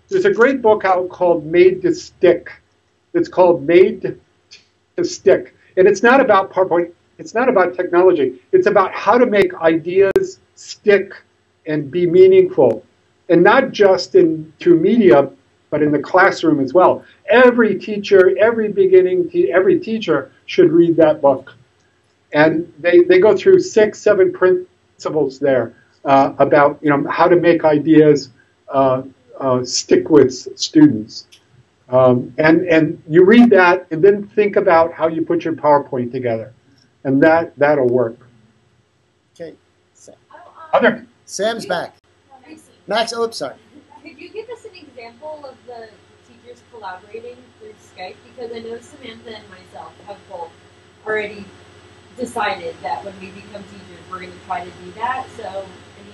There's a great book out called Made to Stick. It's called Made to Stick. And it's not about PowerPoint. It's not about technology. It's about how to make ideas stick and be meaningful. And not just through media, but in the classroom as well. Every teacher, every teacher should read that book. And they go through 6, 7 principles there about how to make ideas stick with students. And you read that and then think about how you put your PowerPoint together. And that'll work. Okay. Other Sam's back. Max, oh, sorry. Could you give us an example of the teachers collaborating through Skype? Because I know Samantha and myself have both already decided that when we become teachers, we're going to try to do that. So,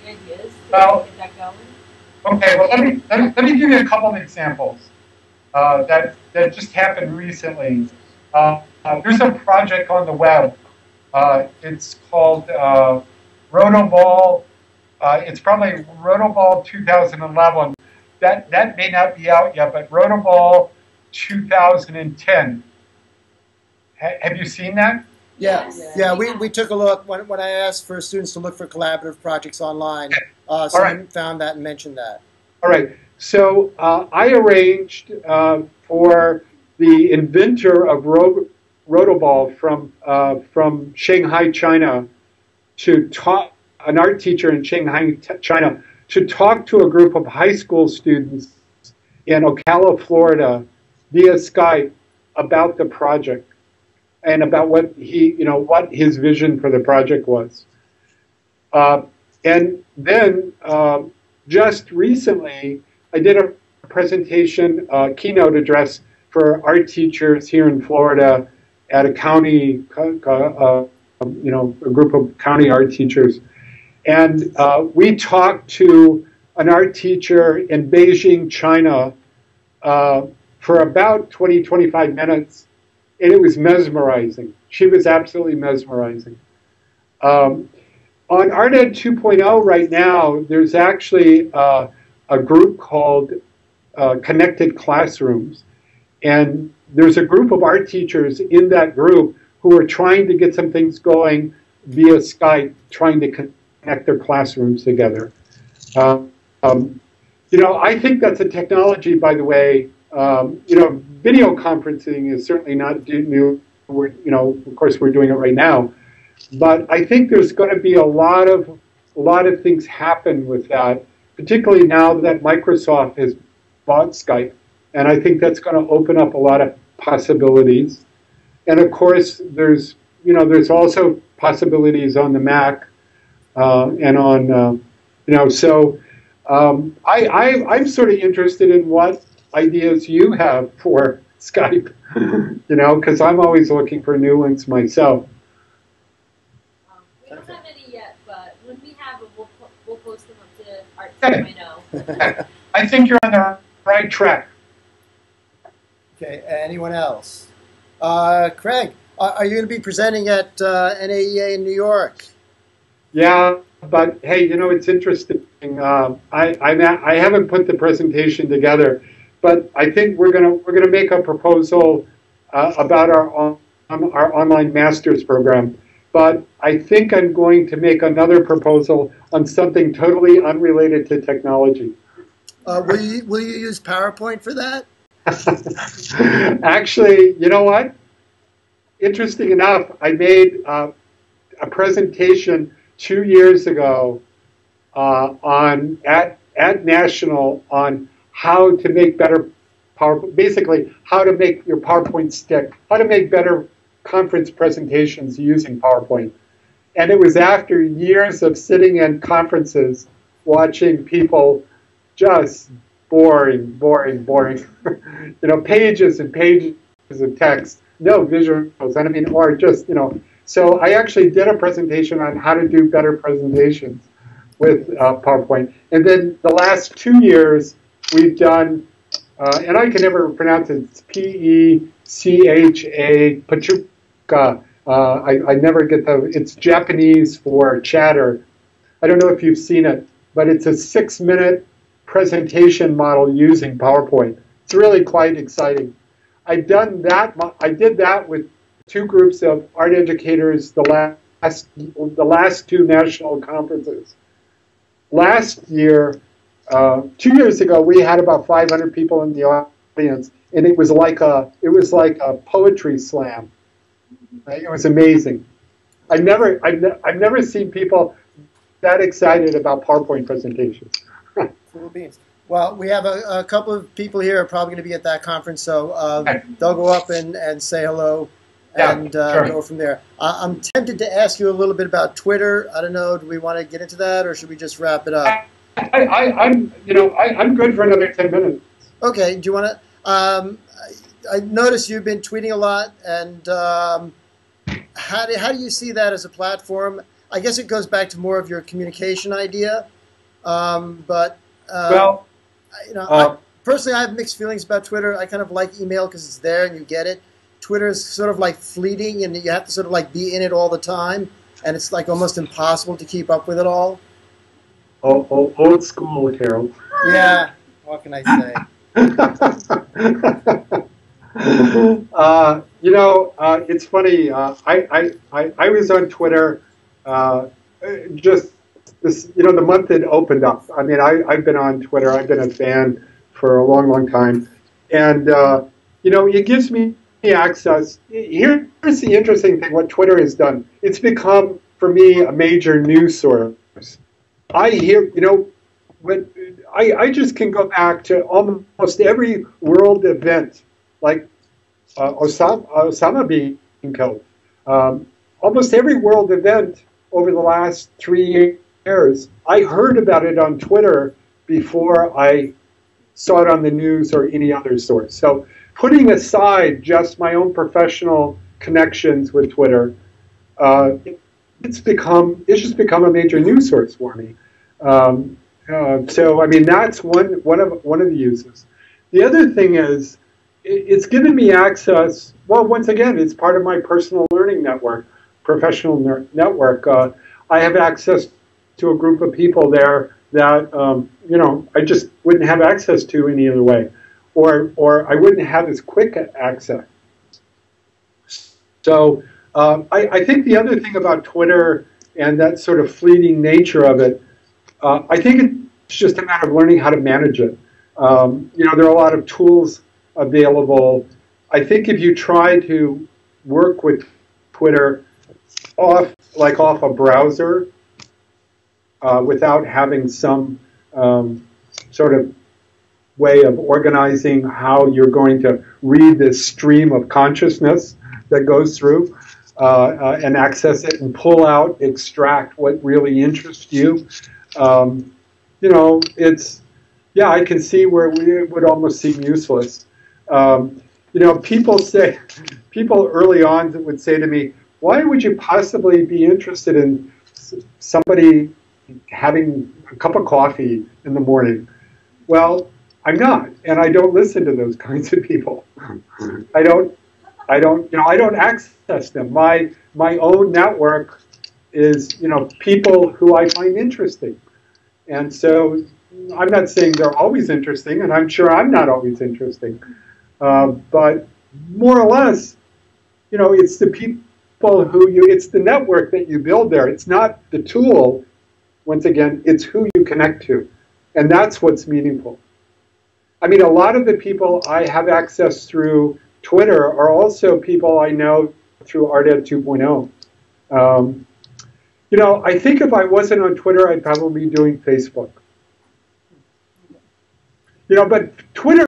any ideas to get that going? Okay, well, let me give you a couple of examples that just happened recently. There's a project on the web. It's called Rotoball. It's probably Rotoball 2011. That may not be out yet, but Rotoball 2010. Have you seen that? Yeah, yeah. We took a look when I asked for students to look for collaborative projects online. Someone found that and mentioned that. All right. So I arranged for the inventor of Rotoball from Shanghai, China, to talk. An art teacher in Shanghai, China, to talk to a group of high school students in Ocala, Florida, via Skype about the project and about what what his vision for the project was. And then just recently, I did a presentation, keynote address for art teachers here in Florida at a county, a group of county art teachers. And we talked to an art teacher in Beijing, China, for about 20, 25 minutes, and it was mesmerizing. She was absolutely mesmerizing. On ArtEd 2.0 right now, there's actually a group called Connected Classrooms. And there's a group of art teachers in that group who are trying to get some things going via Skype, trying to connect their classrooms together. I think that's a technology, by the way. Video conferencing is certainly not new. Of course, we're doing it right now. But I think there's going to be a lot of things happen with that, particularly now that Microsoft has bought Skype. And I think that's going to open up a lot of possibilities. And of course, there's also possibilities on the Mac. And on, so I'm sort of interested in what ideas you have for Skype, because I'm always looking for new ones myself. We don't have any yet, but when we have them, we'll post them up to Art 2.0. I think you're on the right track. Okay, anyone else? Craig, are you going to be presenting at NAEA in New York? Yeah, but hey, it's interesting. I haven't put the presentation together, but I think we're gonna make a proposal about our online master's program. But I think I'm going to make another proposal on something totally unrelated to technology. Will you use PowerPoint for that? Actually, you know what? Interesting enough, I made a presentation 2 years ago at National on how to make better basically how to make your PowerPoint stick, how to make better conference presentations using PowerPoint. And it was after years of sitting in conferences watching people just boring, pages and pages of text, no visuals, and I mean, or just, So I actually did a presentation on how to do better presentations with PowerPoint. And then the last 2 years, we've done, and I can never pronounce it, it's P-E-C-H-A, Pachuca. I never get it's Japanese for chatter. I don't know if you've seen it, but it's a 6-minute presentation model using PowerPoint. It's really quite exciting. I did that with two groups of art educators the last two national conferences. Last year, 2 years ago, we had about 500 people in the audience, and it was like a poetry slam. Right? It was amazing. I've never seen people that excited about PowerPoint presentations. Cool beans. Well, we have a couple of people here are probably going to be at that conference, so they'll go up and say hello and sure. go from there. I'm tempted to ask you a little bit about Twitter. I don't know. Do we want to get into that, or should we just wrap it up? I'm good for another 10 minutes. Okay. Do you want to? I noticed you've been tweeting a lot, and how do you see that as a platform? I guess it goes back to more of your communication idea, but personally, I have mixed feelings about Twitter. I kind of like email because it's there and you get it. Twitter is sort of like fleeting, and you have to sort of like be in it all the time, and it's like almost impossible to keep up with it all. Old school, Harold. Yeah, what can I say? It's funny. I was on Twitter just this, the month it opened up. I mean, I've been on Twitter. I've been a fan for a long, long time, and it gives me access. Here's the interesting thing: what Twitter has done. It's become, for me, a major news source. I hear, when I just can go back to almost every world event, like Osama being killed. Almost every world event over the last 3 years, I heard about it on Twitter before I saw it on the news or any other source. So putting aside just my own professional connections with Twitter, it's just become a major news source for me. So I mean, that's one of the uses. The other thing is, it's given me access. Well, once again, it's part of my personal learning network, professional network. I have access to a group of people there that I just wouldn't have access to any other way, or I wouldn't have as quick access. So I think the other thing about Twitter and that sort of fleeting nature of it, I think it's just a matter of learning how to manage it. There are a lot of tools available. I think if you try to work with Twitter off a browser without having some sort of way of organizing how you're going to read this stream of consciousness that goes through and access it and pull out, extract what really interests you. I can see where it would almost seem useless. People early on would say to me, why would you possibly be interested in somebody having a cup of coffee in the morning? Well, I'm not, and I don't listen to those kinds of people. I don't access them. My own network is, people who I find interesting. And so I'm not saying they're always interesting, and I'm sure I'm not always interesting. But more or less, it's the people it's the network that you build there. It's not the tool. Once again, it's who you connect to. And that's what's meaningful. I mean, a lot of the people I have access through Twitter are also people I know through ArtEd 2.0. I think if I wasn't on Twitter, I'd probably be doing Facebook. But Twitter